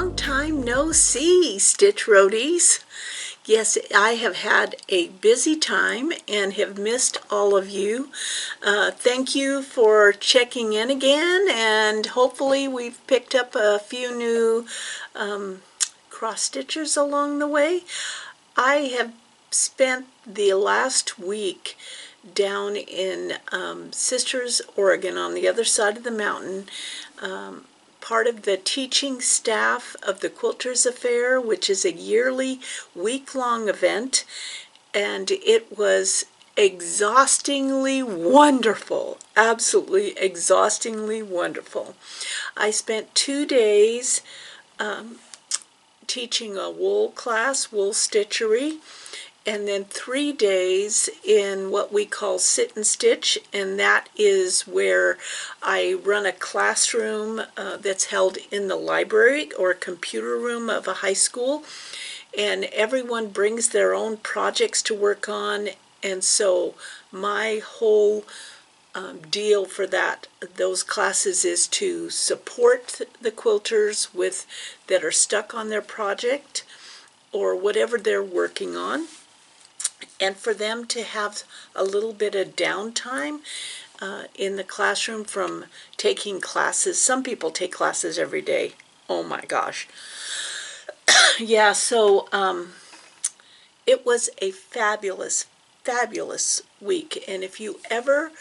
long time no see, Stitch Roadies. Yes, I have had a busy time and have missed all of you. Thank you for checking in again, and hopefully we've picked up a few new cross stitchers along the way. I have spent the last week down in Sisters, Oregon, on the other side of the mountain, part of the teaching staff of the Quilters Affair, which is a yearly week-long event, and it was exhaustingly wonderful, absolutely exhaustingly wonderful. I spent 2 days teaching a wool class, wool stitchery, and then 3 days in what we call sit and stitch, and that is where I run a classroom that's held in the library or computer room of a high school, and everyone brings their own projects to work on, and so my whole deal for those classes is to support the quilters that are stuck on their project or whatever they're working on, and for them to have a little bit of downtime in the classroom from taking classes. Some people take classes every day. Oh my gosh. Yeah, so it was a fabulous, fabulous week. And if you ever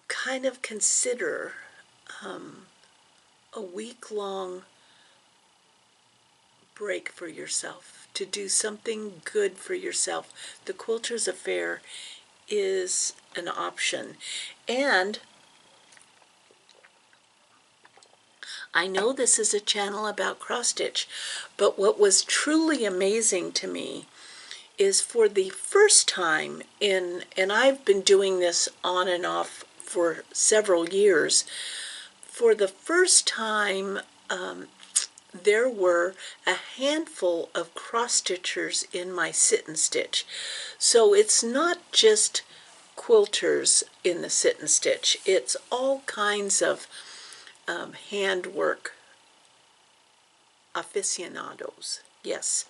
kind of consider a week-long break for yourself, to do something good for yourself, the Quilters Affair is an option. And I know this is a channel about cross-stitch, but what was truly amazing to me is for the first time and I've been doing this on and off for several years, for the first time there were a handful of cross-stitchers in my sit and stitch. So it's not just quilters in the sit and stitch, it's all kinds of handwork aficionados, yes.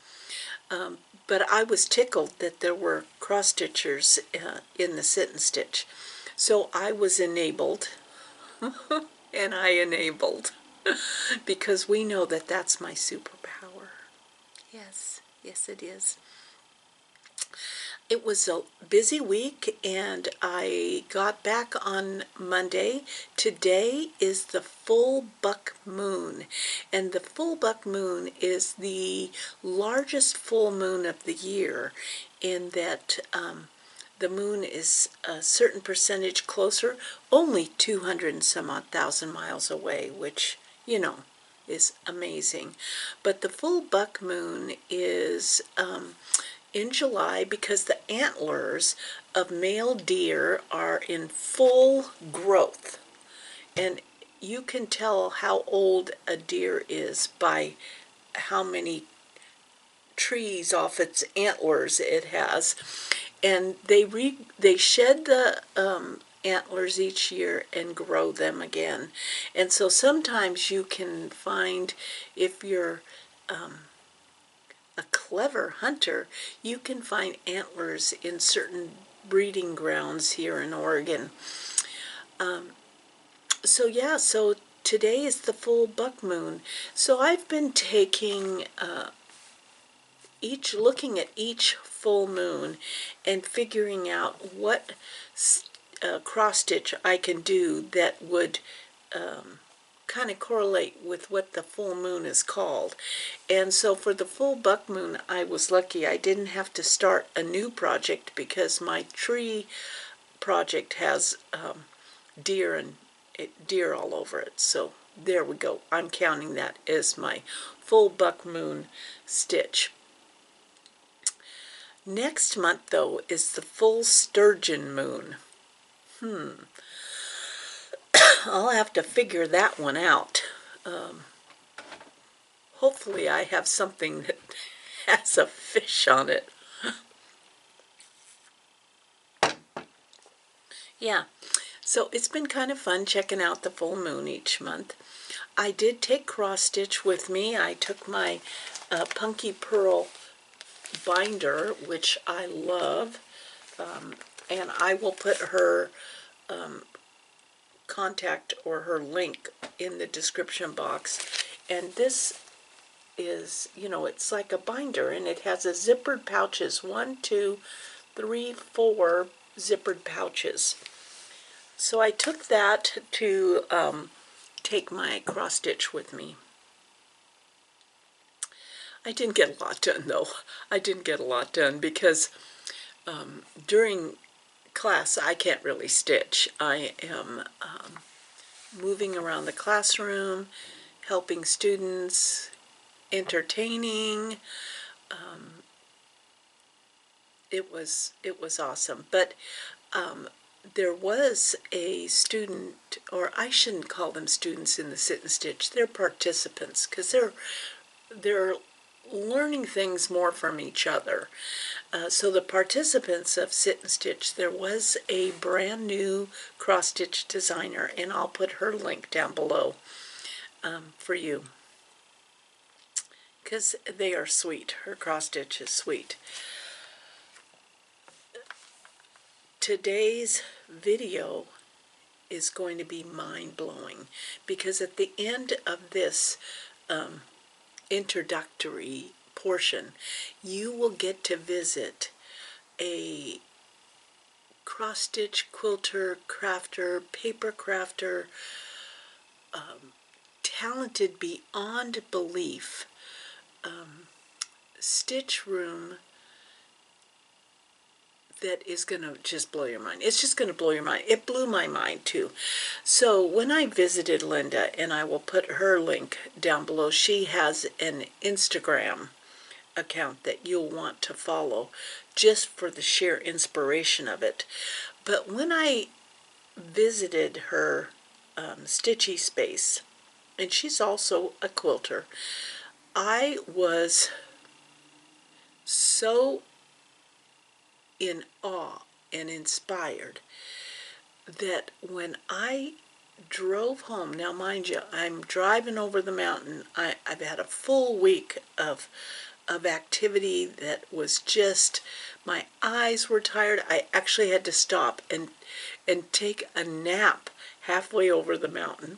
But I was tickled that there were cross-stitchers in the sit and stitch. So I was enabled, and I enabled, because we know that that's my superpower. Yes, yes it is. It was a busy week, and I got back on Monday. Today is the full buck moon, and the full buck moon is the largest full moon of the year, in that the moon is a certain percentage closer, only 200 and some odd thousand miles away, which, you know, is amazing. But the full buck moon is in July because the antlers of male deer are in full growth. And you can tell how old a deer is by how many trees off its antlers it has. And they shed the antlers each year and grow them again. And so sometimes you can find, if you're a clever hunter, you can find antlers in certain breeding grounds here in Oregon. So yeah, so today is the full buck moon. So I've been taking looking at each full moon and figuring out what cross stitch I can do that would kind of correlate with what the full moon is called. And so for the full buck moon, I was lucky. I didn't have to start a new project because my tree project has deer all over it. So there we go. I'm counting that as my full buck moon stitch. Next month, though, is the full sturgeon moon. I'll have to figure that one out. Hopefully I have something that has a fish on it. Yeah, So it's been kind of fun checking out the full moon each month. I did take cross stitch with me. I took my Punky Pearl binder, which I love, and I will put her contact or her link in the description box. And this is, it's like a binder, and it has a zippered pouches, 1, 2, 3, 4 zippered pouches. So I took that to take my cross stitch with me. I didn't get a lot done though. I didn't get a lot done because during class I can't really stitch. I am moving around the classroom, helping students, entertaining. It was awesome. But there was a student, or I shouldn't call them students in the sit and stitch. They're participants because they're learning things more from each other. So the participants of Sit and Stitch, there was a brand new cross stitch designer, and I'll put her link down below for you because they are sweet. Her cross stitch is sweet. Today's video is going to be mind-blowing because at the end of this introductory portion, you will get to visit a cross-stitch quilter, crafter, paper crafter, talented beyond belief, stitch room that is going to just blow your mind. It's just going to blow your mind. It blew my mind too. So when I visited Linda, and I will put her link down below, she has an Instagram account that you'll want to follow just for the sheer inspiration of it. But when I visited her stitchy space, and she's also a quilter, I was so in awe and inspired that when I drove home, now mind you, I'm driving over the mountain. I've had a full week of activity that was just, my eyes were tired. I actually had to stop and take a nap halfway over the mountain.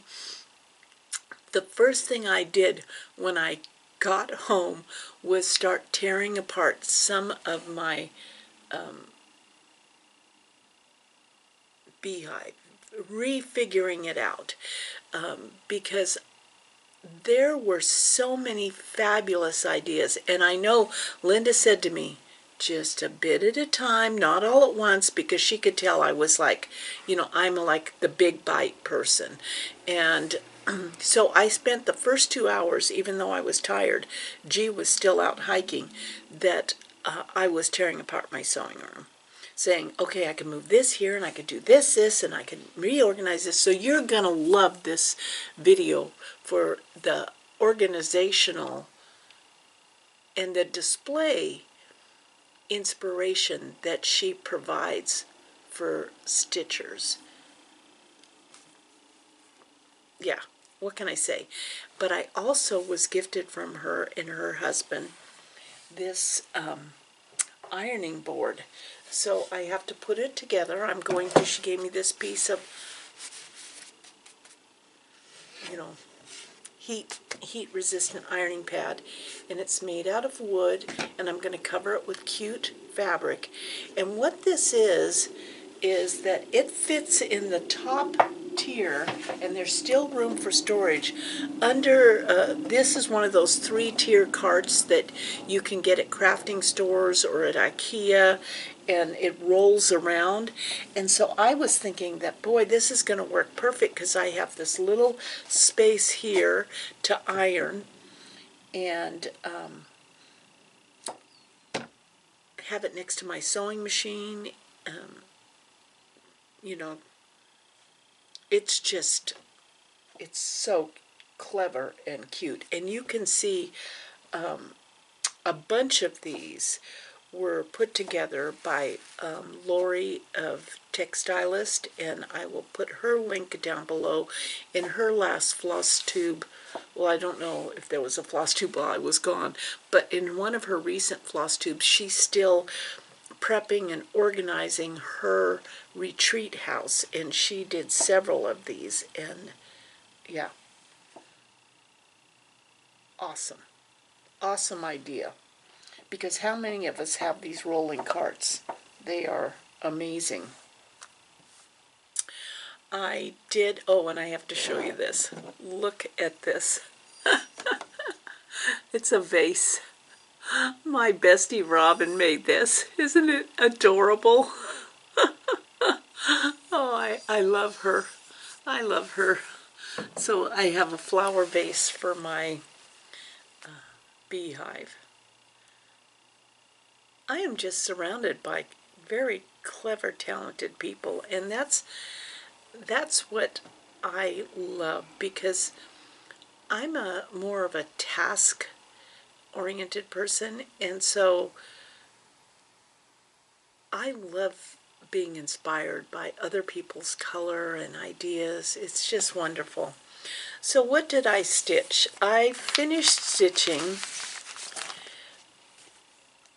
The first thing I did when I got home was start tearing apart some of my beehive, refiguring it out, because there were so many fabulous ideas. And I know Linda said to me, just a bit at a time, not all at once, because she could tell I was like, I'm like the big bite person. And so I spent the first 2 hours, even though I was tired, G was still out hiking, that I was tearing apart my sewing room, saying, okay, I can move this here, and I can do this, and I can reorganize this. So you're going to love this video for the organizational and the display inspiration that she provides for stitchers. Yeah, what can I say? But I also was gifted from her and her husband this ironing board. So I have to put it together. She gave me this piece of, heat resistant ironing pad, and it's made out of wood, and I'm going to cover it with cute fabric. And what this is that it fits in the top tier, and there's still room for storage under this is one of those 3-tier carts that you can get at crafting stores or at IKEA, and it rolls around. And so I was thinking that, boy, this is going to work perfect because I have this little space here to iron and have it next to my sewing machine. It's so clever and cute. And you can see a bunch of these were put together by Lori of Textilist, and I will put her link down below. In her last floss tube, well, I don't know if there was a floss tube while I was gone, but in one of her recent floss tubes, she's still prepping and organizing her retreat house, and she did several of these, and yeah, awesome. Awesome idea. Because how many of us have these rolling carts? They are amazing. I did, oh, and I have to show you this. Look at this. It's a vase. My bestie Robin made this. Isn't it adorable? Oh, I love her. I love her. So I have a flower vase for my beehive. I am just surrounded by very clever, talented people, and that's what I love, because I'm more of a task-oriented person, and so I love being inspired by other people's color and ideas. It's just wonderful. So what did I stitch? I finished stitching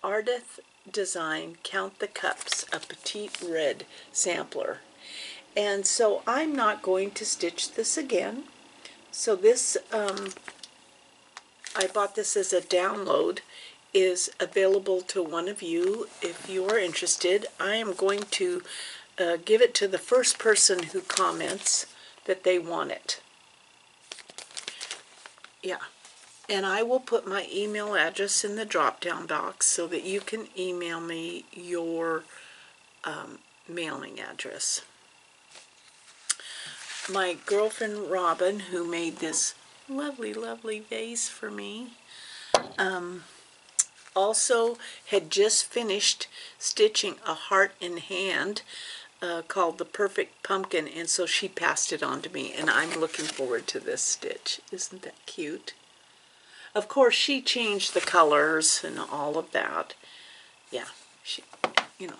Ardith Design Count the Cups, a petite red sampler. And so I'm not going to stitch this again. So this, I bought this as a download, is available to one of you if you are interested. I am going to give it to the first person who comments that they want it. Yeah. And I will put my email address in the drop-down box so that you can email me your mailing address. My girlfriend Robin, who made this lovely, lovely vase for me, also had just finished stitching a heart in hand called The Perfect Pumpkin, and so she passed it on to me, and I'm looking forward to this stitch. Isn't that cute? Of course, she changed the colors and all of that. Yeah, she, you know,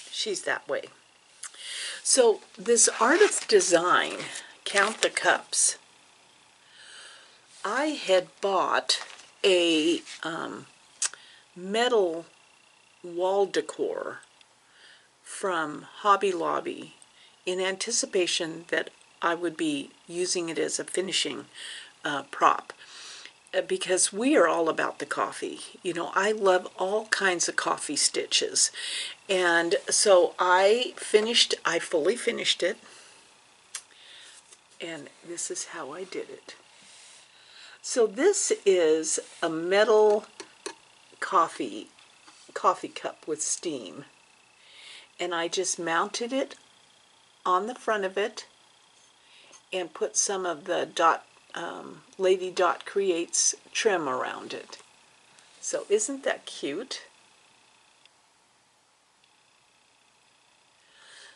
she's that way. So this Ardith Design, Count the Cups, I had bought a metal wall decor from Hobby Lobby in anticipation that I would be using it as a finishing prop, because we are all about the coffee. You know, I love all kinds of coffee stitches. And so I fully finished it, and this is how I did it. So this is a metal coffee cup with steam, and I just mounted it on the front of it and put some of the Lady Dot Creates trim around it. So isn't that cute?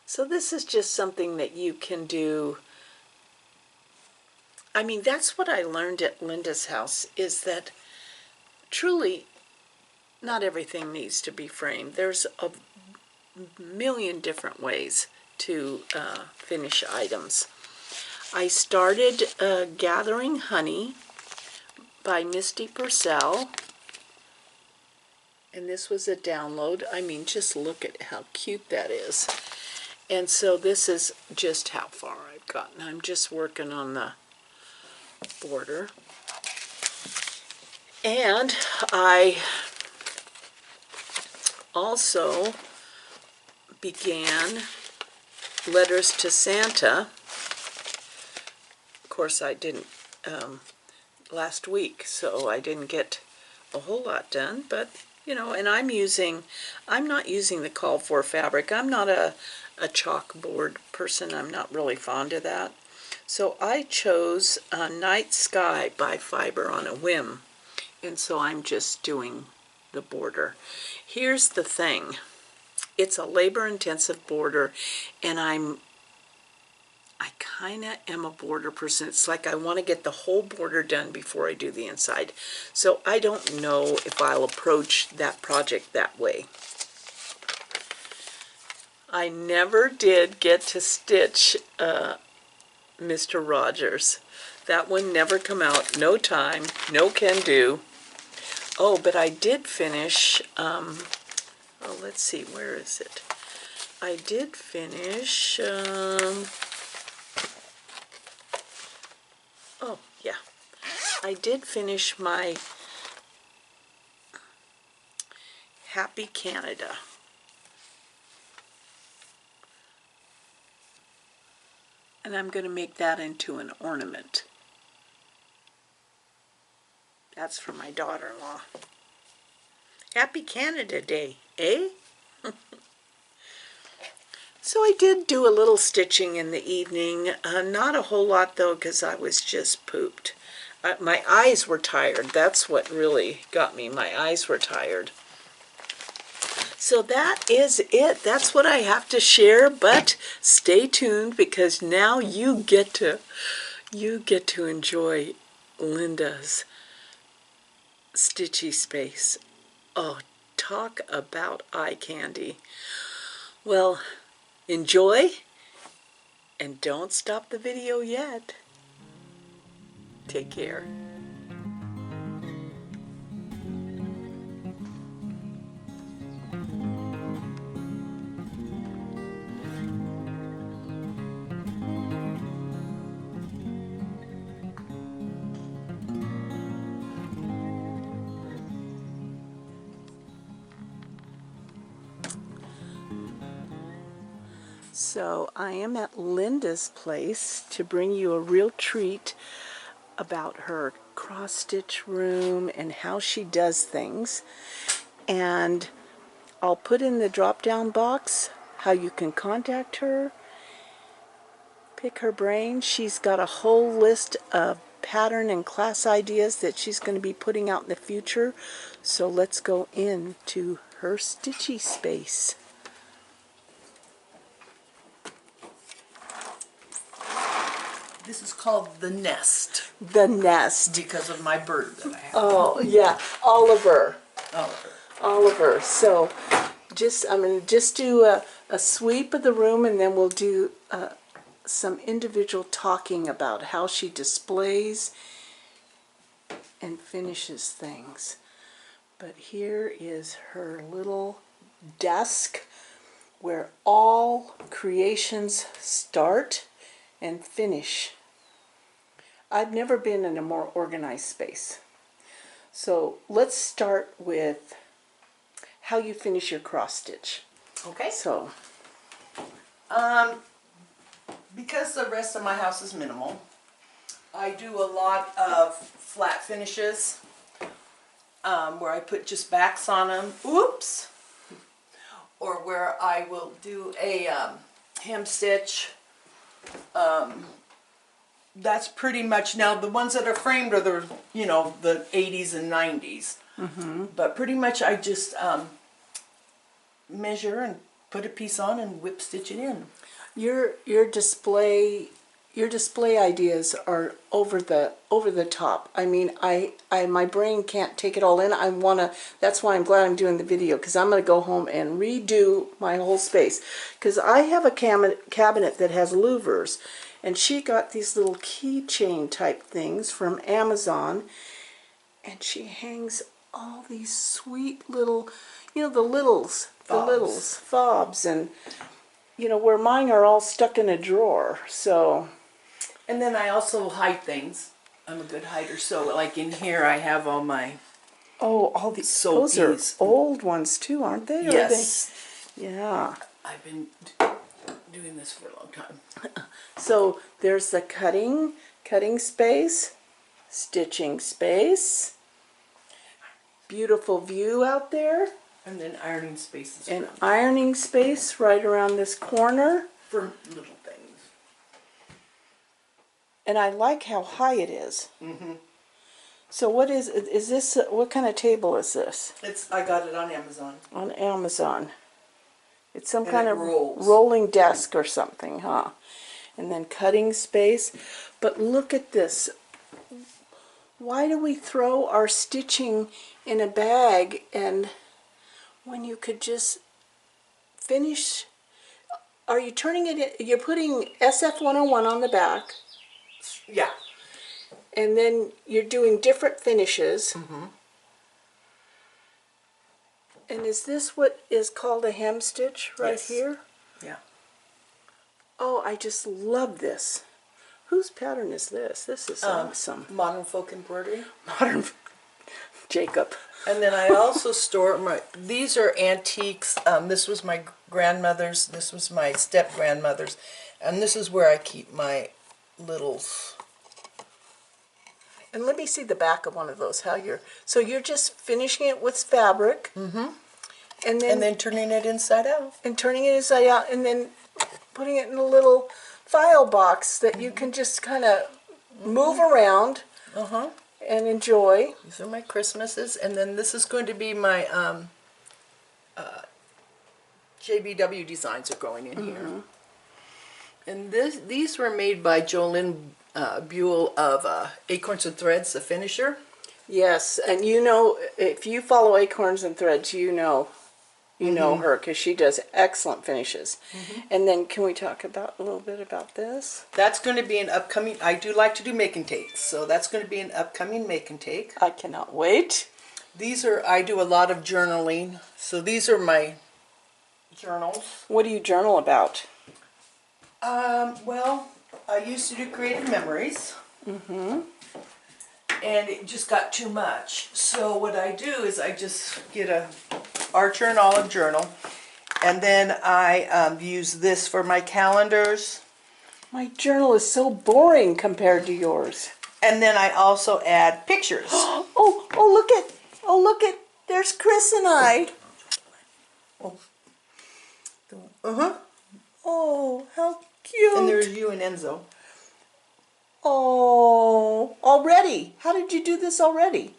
So this is just something that you can do. I mean, that's what I learned at Linda's house, is that truly not everything needs to be framed. There's a million different ways to finish items. I started Gathering Honey by Misty Purcell, and this was a download. I mean, just look at how cute that is. And so this is just how far I've gotten. I'm just working on the border. And I also began Letters to Santa. Of course, I didn't last week, so I didn't get a whole lot done, but you know, and I'm not using the called for fabric. I'm not a chalkboard person. I'm not really fond of that. So I chose Night Sky by Fiber on a whim, and so I'm just doing the border. Here's the thing. It's a labor-intensive border, and I'm I kind of am a border person. It's like I want to get the whole border done before I do the inside. So I don't know if I'll approach that project that way. I never did get to stitch Mr. Rogers. That one never come out. No time, no can do. Oh, but I did finish, oh, let's see, where is it? I did finish, oh, yeah. I did finish my Happy Canada. And I'm going to make that into an ornament. That's for my daughter-in-law. Happy Canada Day, eh? So I did do a little stitching in the evening. Not a whole lot, though, because I was just pooped. My eyes were tired. That's what really got me. My eyes were tired. So that is it. That's what I have to share, but stay tuned because now you get to enjoy Linda's stitchy space. Oh, talk about eye candy. Well, enjoy and don't stop the video yet. Take care. So I am at Linda's place to bring you a real treat about her cross-stitch room and how she does things. And I'll put in the drop-down box how you can contact her, pick her brain. She's got a whole list of pattern and class ideas that she's going to be putting out in the future. So let's go into her stitchy space. This is called the nest. The nest. Because of my bird that I have. Oh, yeah. Oliver. Oliver. Oliver. So I'm going to just do a sweep of the room, and then we'll do some individual talking about how she displays and finishes things. But here is her little desk where all creations start and finish. I've never been in a more organized space. So let's start with how you finish your cross stitch. Okay. So, because the rest of my house is minimal, I do a lot of flat finishes where I put just backs on them. Oops. Or where I will do a hem stitch. That's pretty much, now the ones that are framed are the, the 80s and 90s. Mm-hmm. But pretty much I just measure and put a piece on and whip stitch it in. Your display ideas are over the top. I mean, my brain can't take it all in. That's why I'm glad I'm doing the video, because I'm going to go home and redo my whole space. Because I have a cabinet that has louvers, and she got these little keychain type things from Amazon, and she hangs all these sweet little, the littles, fobs, and where mine are all stuck in a drawer. So, and then I also hide things. I'm a good hider. So like in here I have all my all these, those are old ones too, aren't they? Yes. Yeah. I've been doing this for a long time. So there's the cutting space, stitching space, beautiful view out there. And then ironing spaces. And ironing space right around this corner. For little things. And I like how high it is. Mm-hmm. So what is this, what kind of table is this? I got it on Amazon. On Amazon. It's some And kind it of rolls. rolling desk or something, huh? and then cutting space. But look at this. Why do we throw our stitching in a bag and when you could just finish? Are you turning it in? You're putting SF101 on the back, Yeah. and then you're doing different finishes. And is this what is called a hem stitch right Yes. here? Yeah. Oh, I just love this. Whose pattern is this? This is awesome. Modern folk embroidery. Modern Jacob. And then I also store these are antiques. This was my grandmother's, this was my step-grandmother's, and this is where I keep my littles. And let me see the back of one of those. So you're just finishing it with fabric. Mm-hmm. And then turning it inside out. And turning it inside out, and then putting it in a little file box that you can just kind of move around and enjoy. These are my Christmases, and then this is going to be my JBW designs are going in here. And these were made by Jolynn Buell of Acorns and Threads, the finisher. Yes, and you know, if you follow Acorns and Threads, you know her because she does excellent finishes. And then can we talk about a little bit about this? That's going to be an upcoming, I do like to do make and takes, so that's going to be an upcoming make and take. I cannot wait. These are, I do a lot of journaling, so these are my journals. What do you journal about? Well, I used to do creative memories. And it just got too much. So what I do is I just get a Archer and Olive journal, and then I use this for my calendars. My journal is so boring compared to yours. And then I also add pictures. Look at, there's Chris and I. Oh, how cute. And there's you and Enzo. Oh, already? How did you do this already?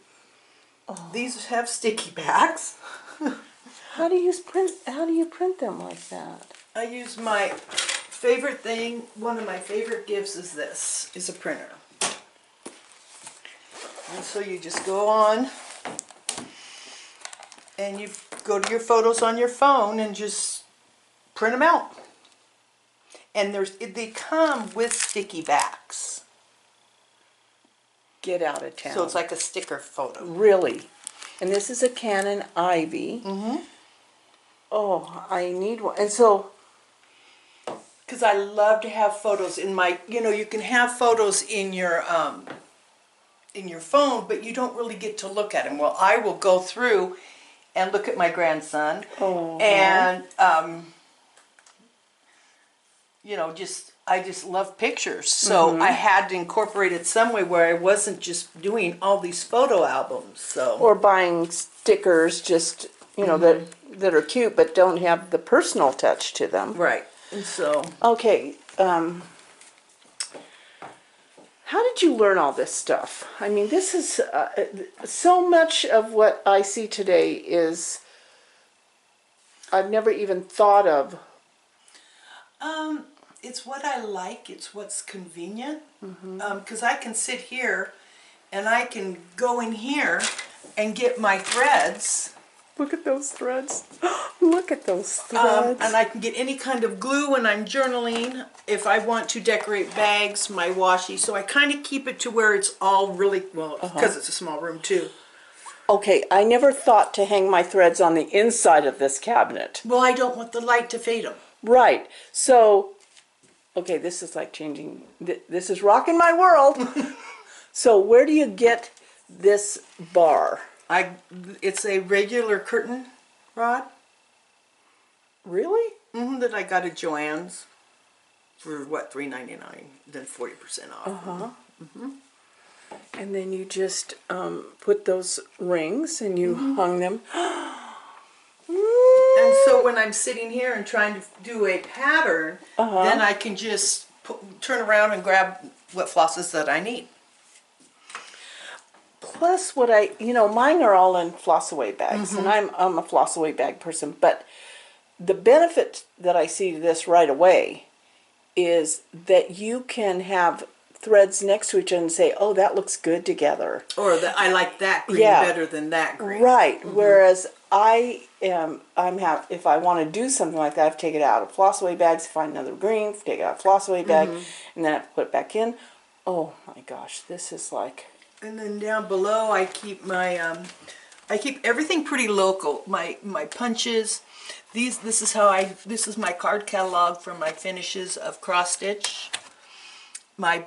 These have sticky backs. How do you print them like that? I use my favorite thing, one of my favorite gifts is this, is a printer. And so you just go on and you go to your photos on your phone and just print them out. And they come with sticky backs. Get out of town. So it's like a sticker photo. Really? And this is a Canon Ivy. Oh, I need one. And so, because I love to have photos in my, you can have photos in your phone, but you don't really get to look at them. Well, I will go through and look at my grandson, and I just love pictures. So I had to incorporate it some way where I wasn't just doing all these photo albums. So or buying stickers, just that are cute but don't have the personal touch to them. right. And so Okay. How did you learn all this stuff? I mean, this is so much of what I see today is I've never even thought of. it's what I like. It's what's convenient. Because I can sit here and I can go in here and get my threads. Look at those threads. Look at those threads. And I can get any kind of glue when I'm journaling. If I want to decorate bags, my washi. So I kind of keep it to where it's all really, well, because it's a small room too. Okay, I never thought to hang my threads on the inside of this cabinet. Well, I don't want the light to fade them. Right. So, okay, this is like changing, this is rocking my world. So where do you get this bar? It's a regular curtain rod. Really? That I got at Joann's for what, $3.99, then 40% off. And then you just put those rings and you hung them. And so when I'm sitting here and trying to do a pattern, then I can just turn around and grab what flosses that I need. Plus what mine are all in floss away bags, and I'm a floss away bag person, but the benefit that I see to this right away is that you can have threads next to each other and say, oh, that looks good together. Or that I like that green better than that green. Right. Whereas if I want to do something like that, I have to take it out of floss away bags, find another green, take it out of floss away bag, and then I have to put it back in. Oh my gosh, this is like. And then down below, I keep my I keep everything pretty local. My punches. This is my card catalog for my finishes of cross stitch. My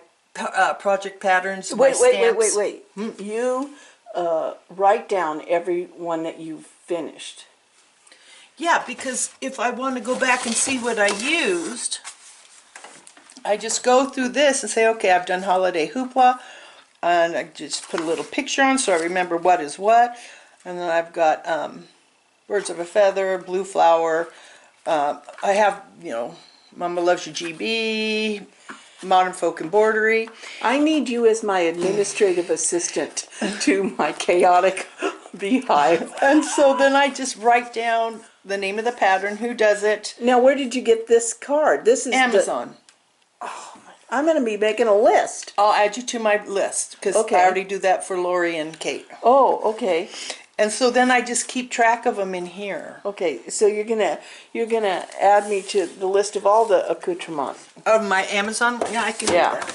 project patterns. Wait. stamps. You write down every one that you've finished. Yeah, because if I want to go back and see what I used, I just go through this and say, okay, I've done Holiday Hoopla, and I just put a little picture on so I remember what is what. And then I've got Birds of a Feather, Blue Flower. I have, Mama Loves You GB, Modern Folk Embroidery. I need you as my administrative assistant to my chaotic beehive. And so then I just write down the name of the pattern, who does it. Now, where did you get this card? This is Amazon. I'm going to be making a list. I'll add you to my list because I already do that for Lori and Kate. Oh, okay. And so then I just keep track of them in here. Okay, so you're gonna add me to the list of all the accoutrements. Of my Amazon? Yeah, I can do that.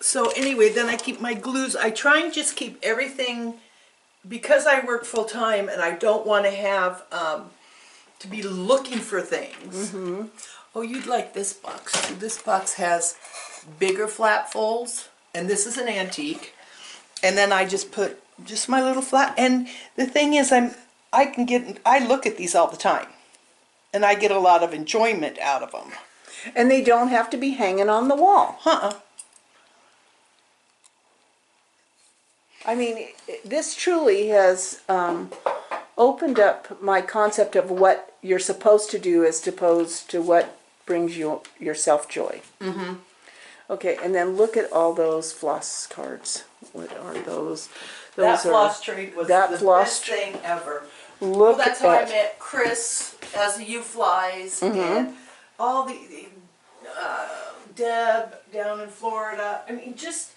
So anyway, then I keep my glues. I try and just keep everything, because I work full time and I don't want to have to be looking for things. Oh, you'd like this box too. This box has bigger flap folds, and this is an antique. And then I just put just my little flap. And the thing is, I look at these all the time, and I get a lot of enjoyment out of them. And they don't have to be hanging on the wall. I mean, this truly has opened up my concept of what you're supposed to do as opposed to what brings you yourself joy. Okay, and then look at all those floss cards. What are those? That floss trade was the best thing ever. Well, that's how I met Chris as the U Flies and all the Deb down in Florida. I mean, just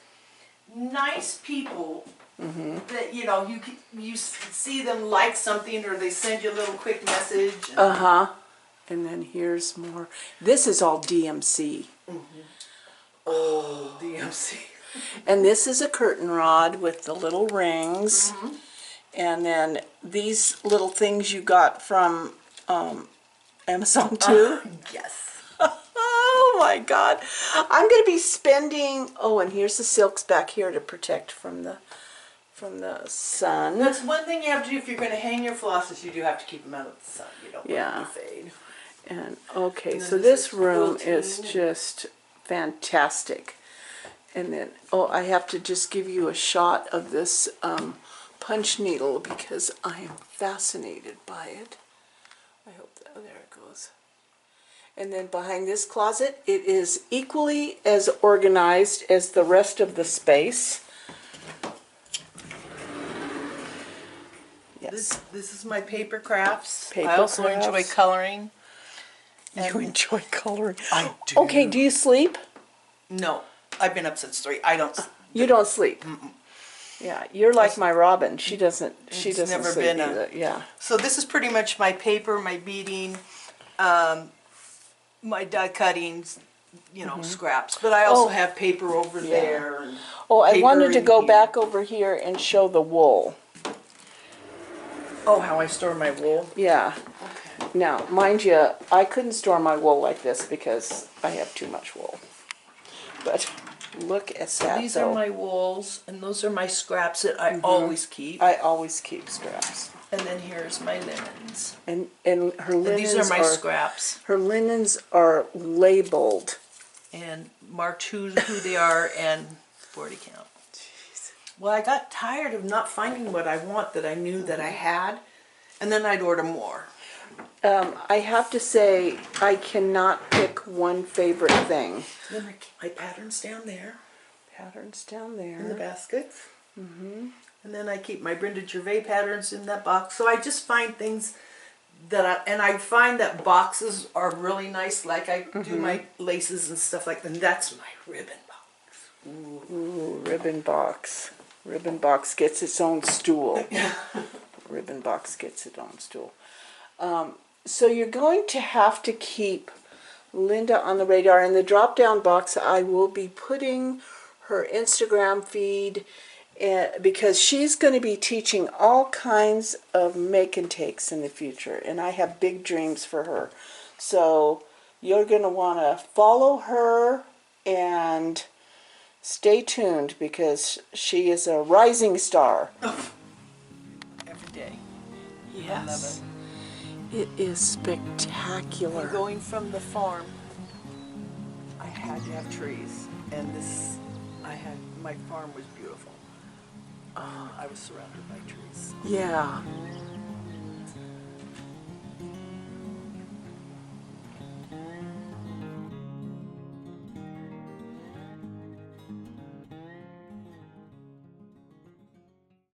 nice people that you see them like something, or they send you a little quick message. And then here's more. This is all DMC. Oh, DMC. And this is a curtain rod with the little rings. And then these little things you got from Amazon too. Yes. Oh my God. I'm going to be spending, and here's the silks back here to protect from the sun. That's one thing you have to do if you're going to hang your flosses. You do have to keep them out of the sun. You don't want them to fade. And okay, so this room is just fantastic. And then, I have to just give you a shot of this punch needle because I am fascinated by it. I hope that, there it goes. And then behind this closet, it is equally as organized as the rest of the space. Yes. This is my paper crafts. Paper I also crafts. enjoy coloring. You enjoy coloring. I do. Okay, do you sleep? No. I've been up since 3. I don't. You don't sleep. Yeah, you're like my Robin. She doesn't. She doesn't never sleep been either. Yeah. So this is pretty much my paper, my beading, my die cuttings, scraps. But I also have paper over there. And I wanted to go here. back over here and show the wool. Oh, how I store my wool. Yeah. Okay. Now, mind you, I couldn't store my wool like this because I have too much wool. But look at that. These are my wools, and those are my scraps that I always keep. I always keep scraps. And then here's my linens. And her linens. And these are my scraps. Her linens are labeled and marked who they are and 40 count. Jeez. Well, I got tired of not finding what I want that I knew that I had, and then I'd order more. I have to say, I cannot pick one favorite thing. Then I keep my patterns down there. Patterns down there. In the baskets. And then I keep my Brenda Gervais patterns in that box. So I just find things and I find that boxes are really nice. Like I do my laces and stuff like that. And that's my ribbon box. Ooh, ribbon box. Ribbon box gets its own stool. Ribbon box gets its own stool. So you're going to have to keep Linda on the radar. In the drop-down box, I will be putting her Instagram feed because she's going to be teaching all kinds of make and takes in the future, and I have big dreams for her. So you're going to want to follow her and stay tuned because she is a rising star. Every day. Yes. It is spectacular. Going from the farm, I had to have trees, and my farm was beautiful. I was surrounded by trees. Yeah.